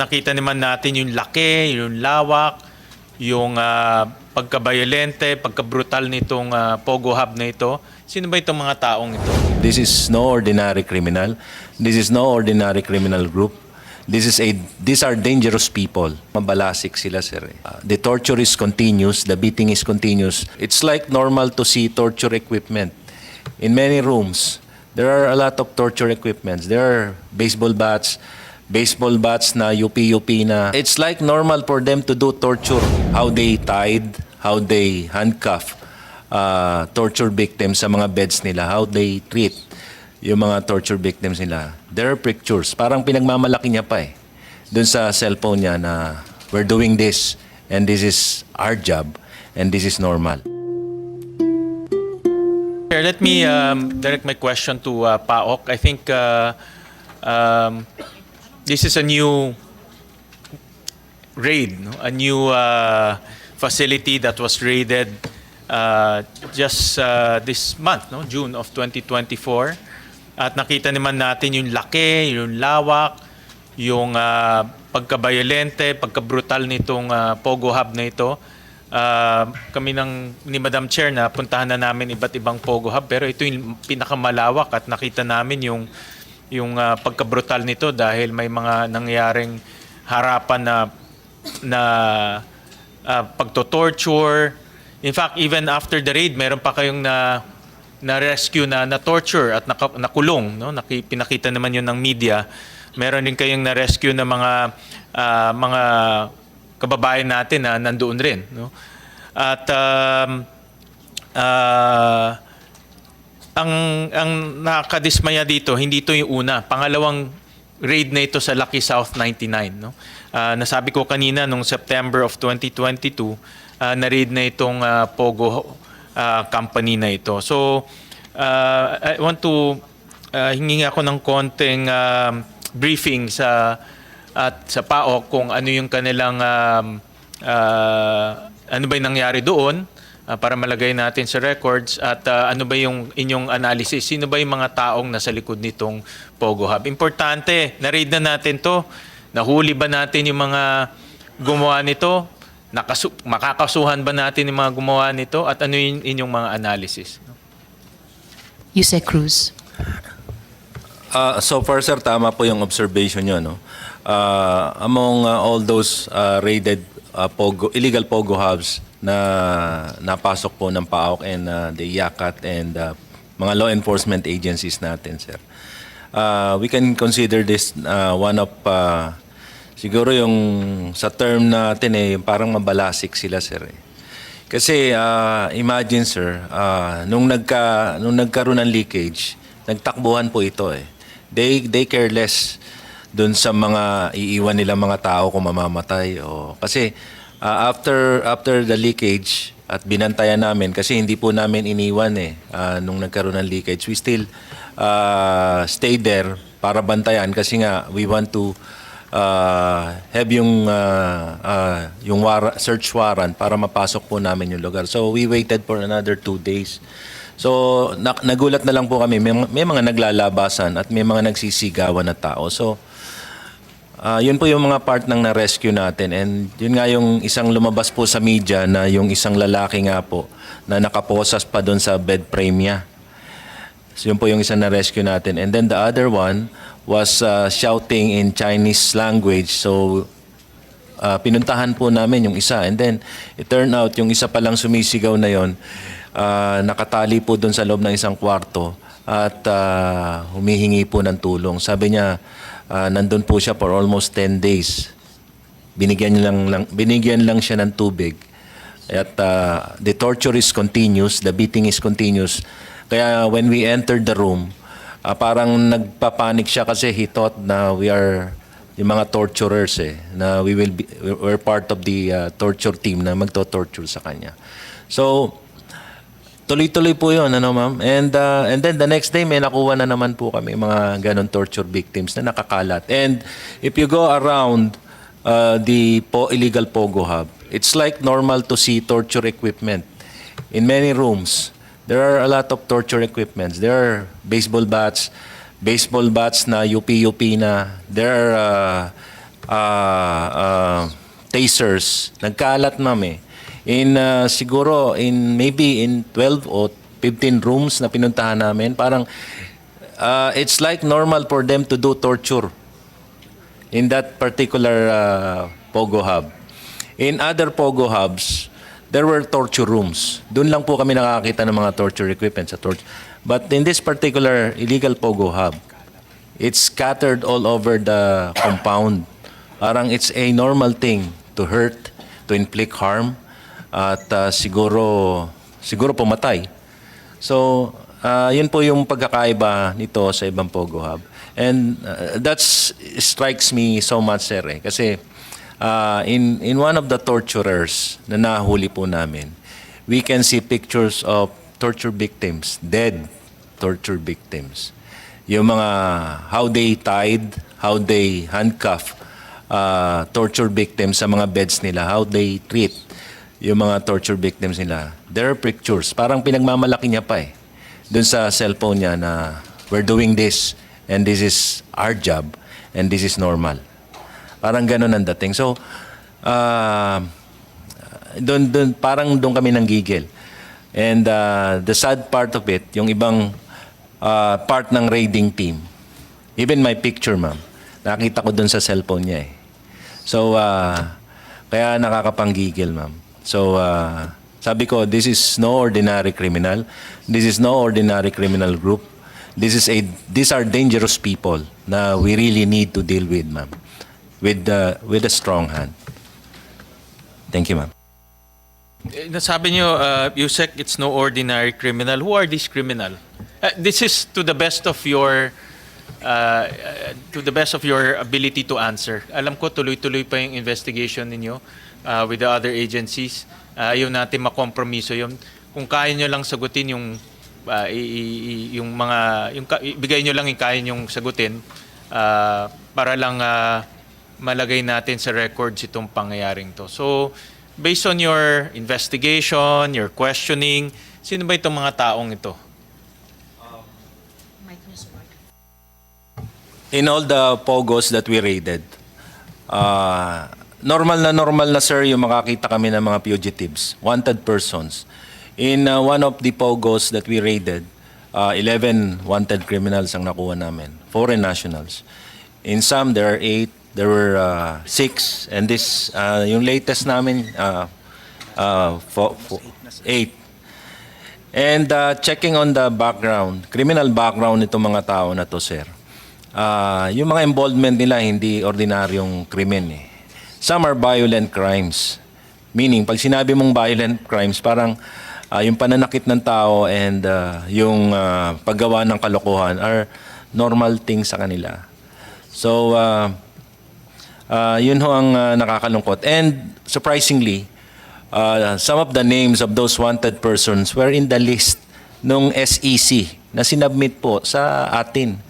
Nakita naman natin yung laki, yung lawak, yung pagkabayolente, pagkabrutal nitong Pogo Hub na ito. Sino ba itong mga taong ito? This is no ordinary criminal. This is no ordinary criminal group. These are dangerous people. Mabalasik sila, sir. The torture is continuous. The beating is continuous. It's like normal to see torture equipment. In many rooms, there are a lot of torture equipments. There are baseball bats na UP na. It's like normal for them to do torture. How they tied, how they handcuff torture victims sa mga beds nila, how they treat yung mga torture victims nila. There are pictures. Parang pinagmamalaki niya pa dun sa cellphone niya na we're doing this and this is our job and this is normal. Let me direct my question to PAOK. I think this is a new raid, no? A new facility that was raided just this month, no? June of 2024. At nakita naman natin yung laki, yung lawak, yung pagkabayolente, pagkabrutal nitong Pogo Hub na ito. Kami ni Madam Chair na puntahan na namin iba't ibang Pogo Hub, pero ito yung pinakamalawak at nakita namin yung pagkabrutal nito dahil may mga nangyaring harapan na pagto-torture. In fact, even after the raid, meron pa kayong na-rescue na torture at nakulong, no? Pinakita naman yun ng media. Meron din kayong na-rescue na mga kababayan natin na nandoon rin, no? At ang nakadismaya dito, hindi ito yung una. Pangalawang raid na ito sa Lucky South 99. No? Nasabi ko kanina, nung September of 2022, na-raid na itong Pogo company na ito. So, I want to hingi ako ng konting briefing sa PAOK kung ano yung kanilang ano ba yung nangyari doon, para malagay natin sa records, at ano ba yung inyong analysis? Sino ba yung mga taong nasa likod nitong Pogo Hub? Importante, na-read na natin to. Nahuli ba natin yung mga gumawa nito? Makakasuhan ba natin yung mga gumawa nito? At ano yung inyong mga analysis? Yusek Cruz. So far, sir, tama po yung observation nyo. No? Among all those raided illegal Pogo Hubs na napasok po ng PAOK and the IACAT and mga law enforcement agencies natin, sir. We can consider this one of, siguro yung sa term natin parang mabalasik sila, sir. Kasi imagine, sir, nung nagkaroon ng leakage, nagtakbuhan po ito. They care less dun sa mga iiwan nila mga tao kung mamamatay. Kasi after the leakage at binantayan namin, kasi hindi po namin iniwan nung nagkaroon ng leakage, we still stay there para bantayan kasi nga we want to have yung search warrant para mapasok po namin yung lugar. So we waited for another 2 days. So nagulat na lang po kami, may mga naglalabasan at may mga nagsisigawan na tao. So yun po yung mga part ng na-rescue natin, and yun nga yung isang lumabas po sa media na yung isang lalaki nga po na nakaposas pa doon sa bed frame niya. So yun po yung isang na-rescue natin. And then the other one was shouting in Chinese language. So pinuntahan po namin yung isa, and then it turned out yung isa palang sumisigaw na yon nakatali po doon sa loob ng isang kwarto at humihingi po ng tulong. Sabi niya, nandun po siya for almost 10 days. Binigyan lang siya ng tubig. At the torture is continuous, the beating is continuous. Kaya when we entered the room, parang nagpapanik siya kasi he thought na we are yung mga torturers na we're part of the torture team na magto-torture sa kanya. So tuloy-tuloy po yun, ma'am? And then the next day, may nakuha na naman po kami mga ganon torture victims na nakakalat. And if you go around the illegal Pogo Hub, it's like normal to see torture equipment. In many rooms, there are a lot of torture equipments. There are baseball bats na UP na. There are tasers. Nagkalat ma'am eh. Siguro maybe in 12 or 15 rooms na pinuntahan namin, parang it's like normal for them to do torture in that particular Pogo Hub. In other Pogo Hubs, there were torture rooms. Doon lang po kami nakakita ng mga torture equipment sa torture. But in this particular illegal Pogo Hub, it's scattered all over the compound. Parang it's a normal thing to hurt, to inflict harm, at siguro pumatay. So, yun po yung pagkakaiba nito sa ibang Pogo Hub. And that strikes me so much, sir. Kasi in one of the torturers na nahuli po namin, we can see pictures of torture victims, dead torture victims. Yung mga how they tied, how they handcuff torture victims sa mga beds nila, how they treat yung mga torture victims nila. There are pictures. Parang pinagmamalaki niya pa eh. Doon sa cellphone niya na we're doing this and this is our job and this is normal. Parang ganun ang dating. So, parang doon kami nanggigil. And the sad part of it, yung ibang part ng raiding team, even my picture, ma'am, nakita ko doon sa cellphone niya eh. So, kaya nakakapanggigil, ma'am. So, sabi ko, this is no ordinary criminal. This is no ordinary criminal group. These are dangerous people na we really need to deal with, ma'am. With a strong hand. Thank you, ma'am. Nasabi niyo, Yusek, it's no ordinary criminal. Who are these criminal? This is to the best of your ability to answer. Alam ko tuloy-tuloy pa yung investigation ninyo with the other agencies. Ayaw natin makompromiso yun. Kung kaya nyo lang sagutin yung ibigay nyo lang yung kaya nyong sagutin para lang malagay natin sa records itong pangyayaring to. So, based on your investigation, your questioning, sino ba itong mga taong ito? In all the pogos that we raided, normal na sir yung makakita kami ng mga fugitives, wanted persons. In one of the pogos that we raided, 11 wanted criminals ang nakuha namin, foreign nationals. In some, there are 8, there were 6, and this, yung latest namin, 8. And checking on the background, criminal background nitong mga tao na to, sir, yung mga involvement nila hindi ordinaryong krimen eh. Some are violent crimes. Meaning, pag sinabi mong violent crimes, parang yung pananakit ng tao and yung paggawa ng kalokohan are normal things sa kanila. So, yun ho ang nakakalungkot. And surprisingly, some of the names of those wanted persons were in the list nung SEC na sinubmit po sa atin.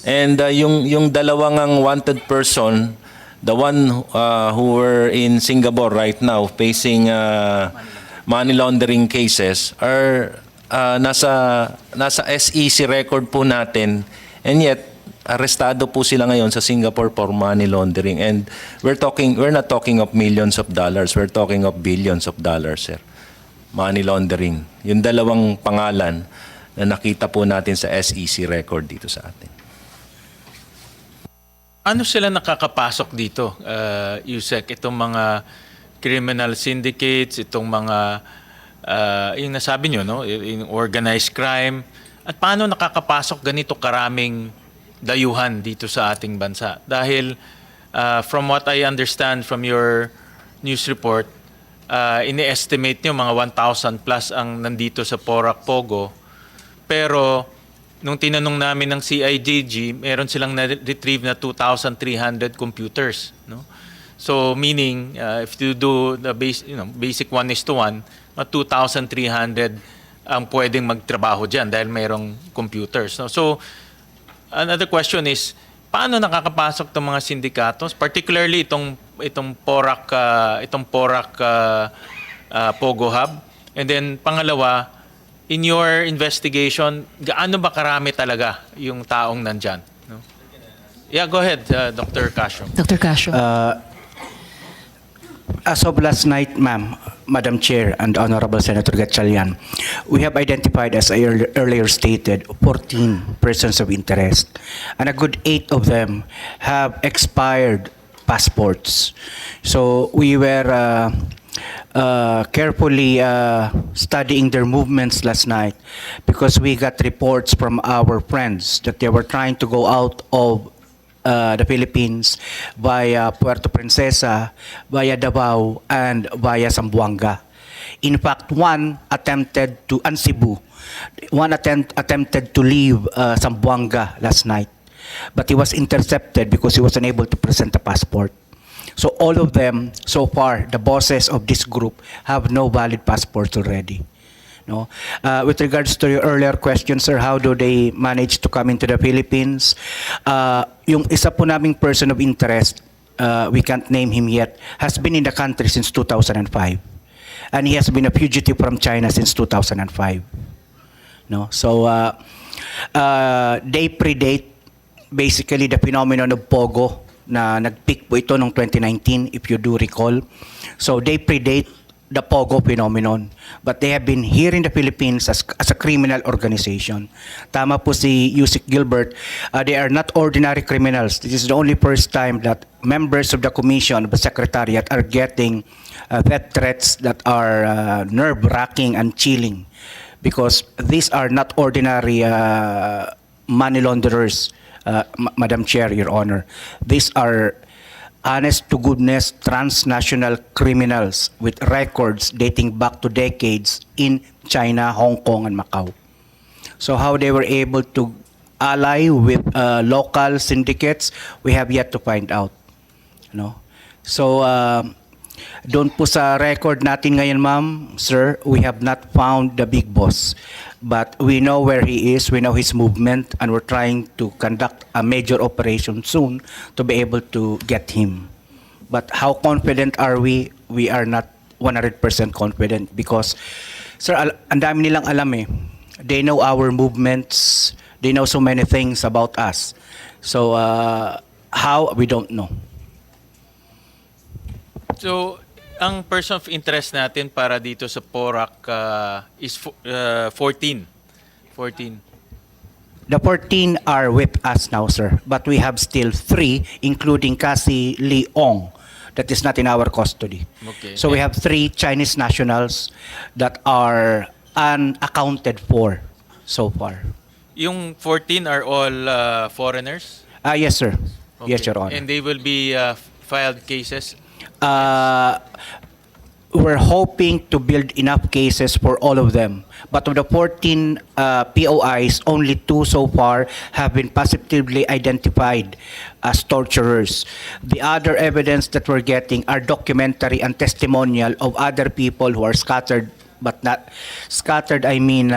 And yung dalawang ang wanted person, the one who were in Singapore right now facing money laundering cases are nasa SEC record po natin, and yet arestado po sila ngayon sa Singapore for money laundering. And we're not talking of millions of dollars, we're talking of billions of dollars, sir. Money laundering. Yung dalawang pangalan na nakita po natin sa SEC record dito sa atin. Ano sila nakakapasok dito, Yusek? Itong mga criminal syndicates, itong mga, yung nasabi nyo, no? Yung organized crime. At paano nakakapasok ganito karaming dayuhan dito sa ating bansa? Dahil from what I understand from your news report, ini-estimate nyo mga 1,000 plus ang nandito sa Porac Pogo. Pero nung tinanong namin ng CIDG, meron silang na-retrieve na 2,300 computers, no? So meaning if you do the basic 1:1, 2,300 ang pwedeng magtrabaho diyan dahil mayroong computers, no? So another question is, paano nakakapasok tong mga sindikatos, particularly itong Porac Pogo Hub? And then pangalawa, in your investigation, gaano ba karami talaga yung taong nandyan? No? Yeah, go ahead, Dr. Castro. Dr. Castro. As of last night, ma'am, Madam Chair and Honorable Senator Gatchalian, we have identified, as I earlier stated, 14 persons of interest, and a good 8 of them have expired passports. So we were carefully studying their movements last night because we got reports from our friends that they were trying to go out of the Philippines via Puerto Princesa, via Davao, and via Zamboanga. In fact, one attempted to, and Cebu, attempted to leave Zamboanga last night, but he was intercepted because he was unable to present a passport. So all of them, so far, the bosses of this group have no valid passports already. No? With regards to your earlier question, sir, how do they manage to come into the Philippines? Yung isa po naming person of interest, we can't name him yet, has been in the country since 2005. And he has been a fugitive from China since 2005. No? So they predate basically the phenomenon of Pogo na nag-peak po ito noong 2019, if you do recall. So they predate the Pogo phenomenon. But they have been here in the Philippines as a criminal organization. Tama po si Yusek Gilbert, they are not ordinary criminals. This is the only first time that members of the Commission of the Secretariat are getting death threats that are nerve-wracking and chilling, because these are not ordinary money launderers, Madam Chair, Your Honor. These are honest to goodness transnational criminals with records dating back to decades in China, Hong Kong, and Macau. So how they were able to ally with local syndicates, we have yet to find out. No? So doon po sa record natin ngayon, ma'am, sir, we have not found the big boss. But we know where he is, we know his movement, and we're trying to conduct a major operation soon to be able to get him. But how confident are we? We are not 100% confident because, sir, ang dami nilang alam eh. They know our movements, they know so many things about us. So, how? We don't know. So, ang person of interest natin para dito sa PORAC is 14. 14. The 14 are with us now, sir. But we have still 3, including Cassie Lee Ong, that is not in our custody. Okay. So we have 3 Chinese nationals that are unaccounted for so far. Yung 14 are all foreigners? Yes, sir. Okay. Yes, Your Honor. And they will be filed cases? We're hoping to build enough cases for all of them. But of the 14 POIs, only 2 so far have been positively identified as torturers. The other evidence that we're getting are documentary and testimonial of other people who are scattered, but not scattered, I mean,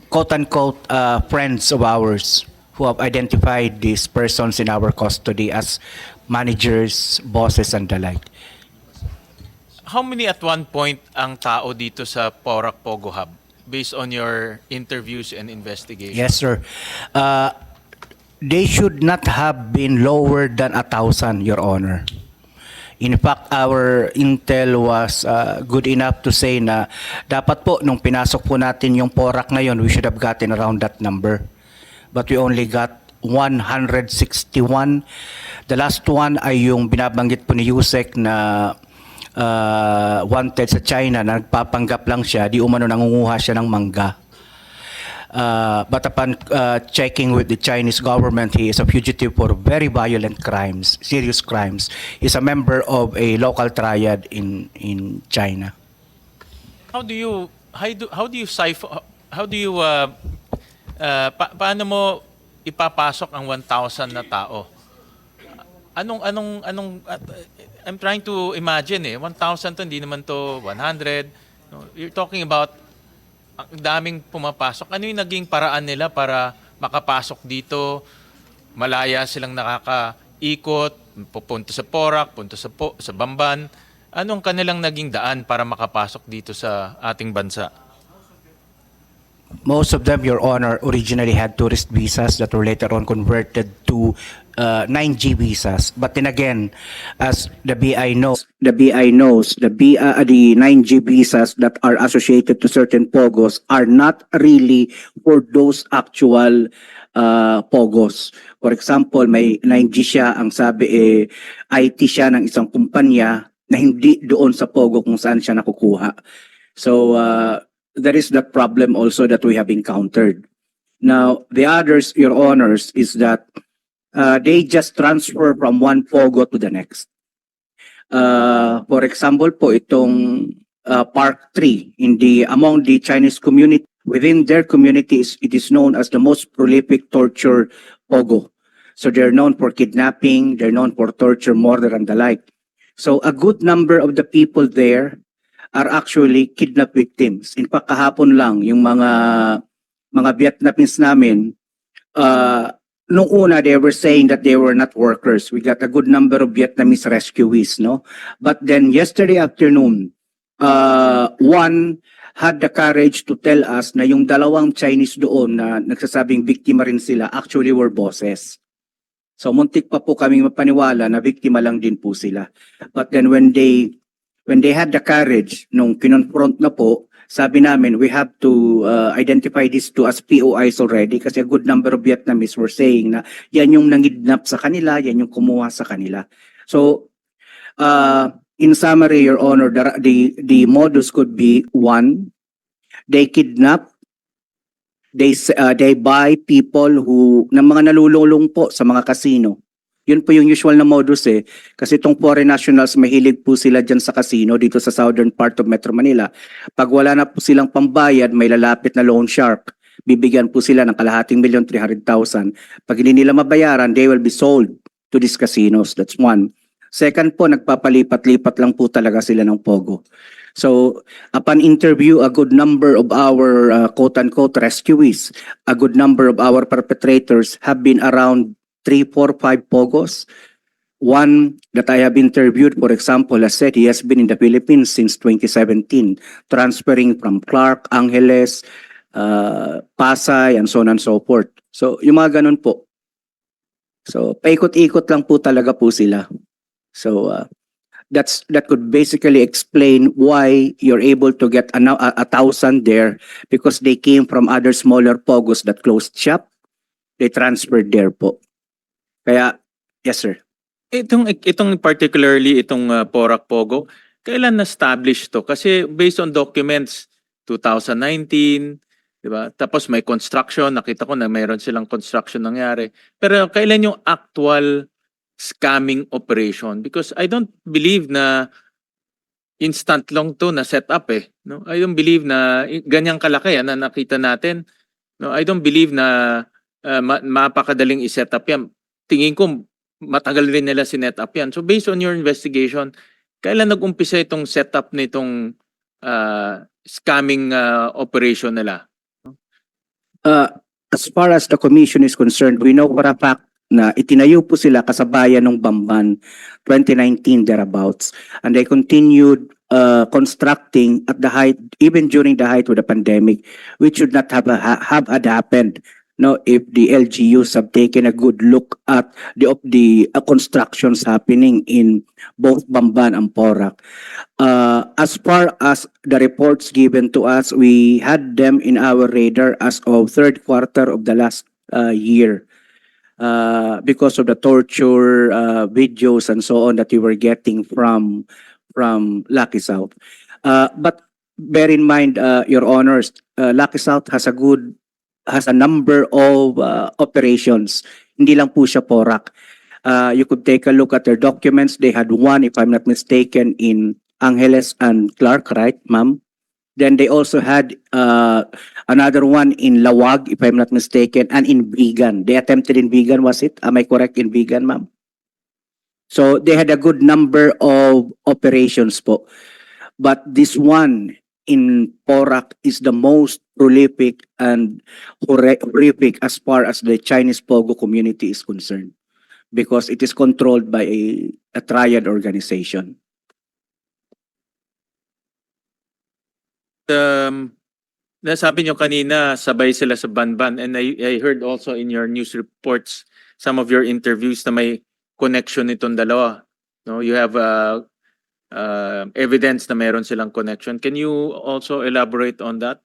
quote-unquote, friends of ours who have identified these persons in our custody as managers, bosses, and the like. How many at one point ang tao dito sa PORAC Pogo Hub based on your interviews and investigations? Yes, sir. They should not have been lower than 1,000, Your Honor. In fact, our intel was good enough to say na dapat po, nung pinasok po natin yung PORAC ngayon, we should have gotten around that number. But we only got 161. The last one ay yung binabanggit po ni Yusek na wanted sa China na nagpapanggap lang siya, di umano nangunguha siya ng mangga. But upon checking with the Chinese government, he is a fugitive for very violent crimes, serious crimes. He's a member of a local triad in China. How do you paano mo ipapasok ang 1,000 na tao? I'm trying to imagine 1,000 to, hindi naman to 100. No? You're talking about ang daming pumapasok. Ano yung naging paraan nila para makapasok dito? Malaya silang nakakaikot, pupunta sa PORAC, punta sa Bamban. Anong kanilang naging daan para makapasok dito sa ating bansa? Most of them, Your Honor, originally had tourist visas that were later on converted to 9G visas. But then again, as the BI knows, the 9G visas that are associated to certain POGOs are not really for those actual POGOs. For example, may 9G siya, ang sabi IT siya ng isang kumpanya na hindi doon sa POGO kung saan siya nakukuha. So, there is that problem also that we have encountered. Now, the others, Your Honors, is that they just transfer from one POGO to the next. For example po, itong Park 3 among the Chinese community, within their communities, it is known as the most prolific torture POGO. So they're known for kidnapping, they're known for torture, murder, and the like. So a good number of the people there are actually kidnap victims. In fact, kahapon lang, yung mga Vietnamese namin, nung una, they were saying that they were not workers. We got a good number of Vietnamese rescuees, no? But then yesterday afternoon, one had the courage to tell us na yung dalawang Chinese doon na nagsasabing biktima rin sila actually were bosses. So muntik pa po kaming mapaniwala na biktima lang din po sila. But then when they had the courage, nung kinonfront na po, sabi namin, we have to identify this to as POIs already kasi a good number of Vietnamese were saying na yan yung nangidnap sa kanila, yan yung kumuha sa kanila. So, in summary, Your Honor, the modus could be one, they kidnap, they buy people ng mga nalululong po sa mga casino. Yun po yung usual na modus kasi itong foreign nationals mahilig po sila dyan sa casino dito sa southern part of Metro Manila. Pag wala na po silang pambayad, may lalapit na loan shark. Bibigyan po sila ng ₱250,000. Pag hindi nila mabayaran, they will be sold to these casinos. That's one. Second po, nagpapalipat-lipat lang po talaga sila ng POGO. So, upon interview, a good number of our quote-unquote rescuees, a good number of our perpetrators have been around 3, 4, 5 POGOs. One that I have interviewed, for example, has said he has been in the Philippines since 2017, transferring from Clark, Angeles, Pasay, and so on and so forth. So, yung mga ganun po. So, paikot-ikot lang po talaga po sila. So, that could basically explain why you're able to get 1,000 there because they came from other smaller POGOs that closed shop. They transferred there po. Kaya, yes sir. Itong particularly itong Porac Pogo, kailan na-establish to? Kasi based on documents 2019, 'di ba? Tapos may construction, nakita ko na mayroon silang construction nangyari. Pero kailan yung actual scamming operation? Because I don't believe na instant lang to na set up no? I don't believe na ganyang kalaki na nakita natin. No, I don't believe na mapakadaling i-set up yan. Tingin ko matagal rin nila sinet up yan. So based on your investigation, kailan nag-umpisa itong setup nitong scamming operation nila? As far as the commission is concerned, we know for a fact na itinayo po sila kasabayan ng Bamban 2019 thereabouts. And they continued constructing at the height, even during the height of the pandemic, which should not have had happened. No, if the LGUs have taken a good look at the constructions happening in both Bamban and Porac. As far as the reports given to us, we had them in our radar as of third quarter of the last year. Because of the torture videos and so on that we were getting from Lucky South. But bear in mind, Your Honors, Lucky South has a number of operations. Hindi lang po siya Porac. You could take a look at their documents. They had one, if I'm not mistaken, in Angeles and Clark, right, ma'am? Then they also had another one in Lawag, if I'm not mistaken, and in Vigan. They attempted in Vigan, was it? Am I correct in Vigan, ma'am? So they had a good number of operations po. But this one in Porac is the most prolific and horrific as far as the Chinese Pogo community is concerned because it is controlled by a triad organization. nasabi nyo kanina, sabay sila sa Banban. And I heard also in your news reports, some of your interviews na may connection itong dalawa. No, you have evidence na meron silang connection. Can you also elaborate on that?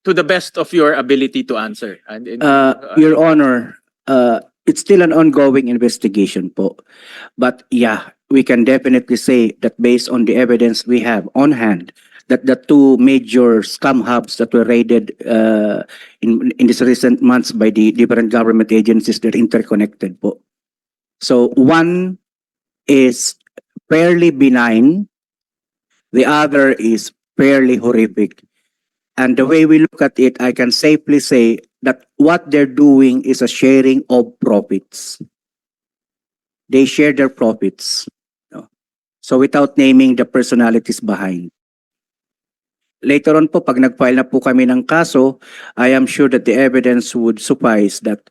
To the best of your ability to answer. Your Honor, it's still an ongoing investigation po. But yeah, we can definitely say that based on the evidence we have on hand, that the two major scam hubs that were raided in these recent months by the different government agencies, they're interconnected po. So one is fairly benign, the other is fairly horrific. And the way we look at it, I can safely say that what they're doing is a sharing of profits. They share their profits. No? So without naming the personalities behind. Later on po, pag nag-file na po kami ng kaso, I am sure that the evidence would suffice that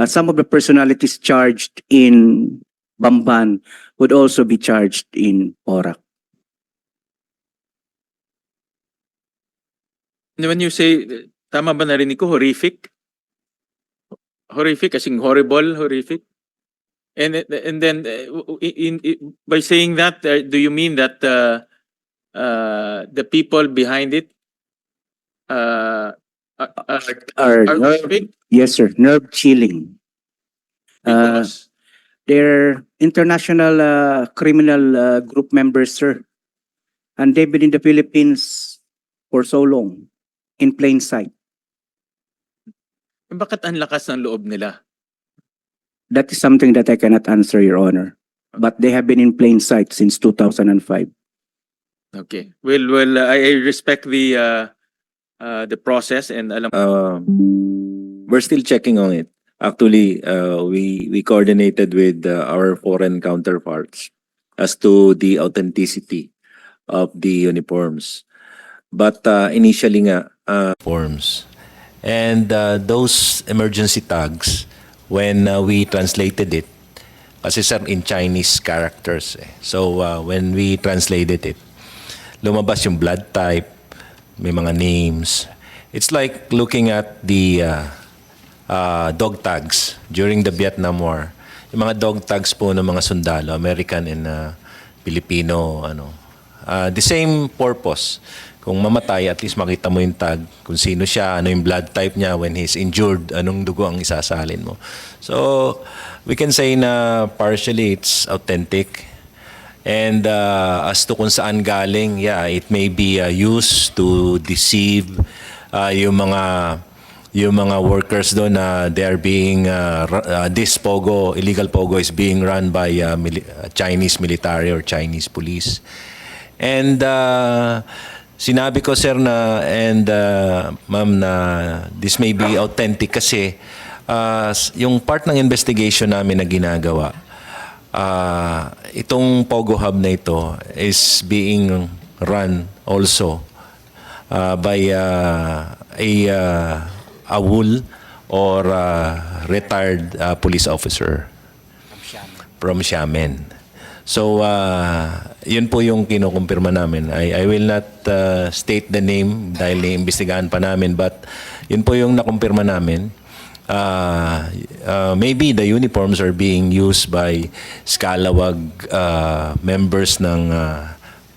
some of the personalities charged in Bamban would also be charged in Porac. When you say, tama ba narinig ko, horrific? Horrific, kasing horrible, horrific? And then, by saying that, do you mean that the people behind it are horrific? Yes, sir. Nerve chilling. Because They're international criminal group members, sir. And they've been in the Philippines for so long, in plain sight. bakit ang lakas ng loob nila? That is something that I cannot answer, Your Honor. But they have been in plain sight since 2005. Okay. Well, I respect the process and alam We're still checking on it. Actually, we coordinated with our foreign counterparts as to the authenticity of the uniforms. But initially nga, forms. And those emergency tags, when we translated it, kasi sir, in Chinese characters. So when we translated it, lumabas yung blood type, may mga names. It's like looking at the dog tags during the Vietnam War. Yung mga dog tags po ng mga sundalo, American and Filipino, the same purpose. Kung mamatay, at least makita mo yung tag, kung sino siya, ano yung blood type niya, when he's injured, anong dugo ang isasalin mo. So, we can say na partially it's authentic. And as to kung saan galing, yeah, it may be used to deceive yung mga workers doon na they are being this pogo, illegal pogo is being run by Chinese military or Chinese police. And sinabi ko sir na and ma'am na this may be authentic kasi yung part ng investigation namin na ginagawa, itong Pogo Hub na ito is being run also by a WUL or retired police officer from Xiamen. So, yun po yung kinukumpirma namin. I will not state the name dahil naiimbestigahan pa namin, but yun po yung nakumpirma namin. Maybe the uniforms are being used by scalawag members ng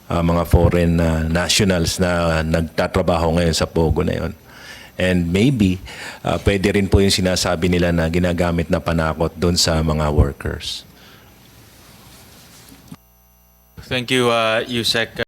mga foreign nationals na nagtatrabaho ngayon sa Pogo na yun. And maybe, pwede rin po yung sinasabi nila na ginagamit na panakot doon sa mga workers. Thank you, Yusek.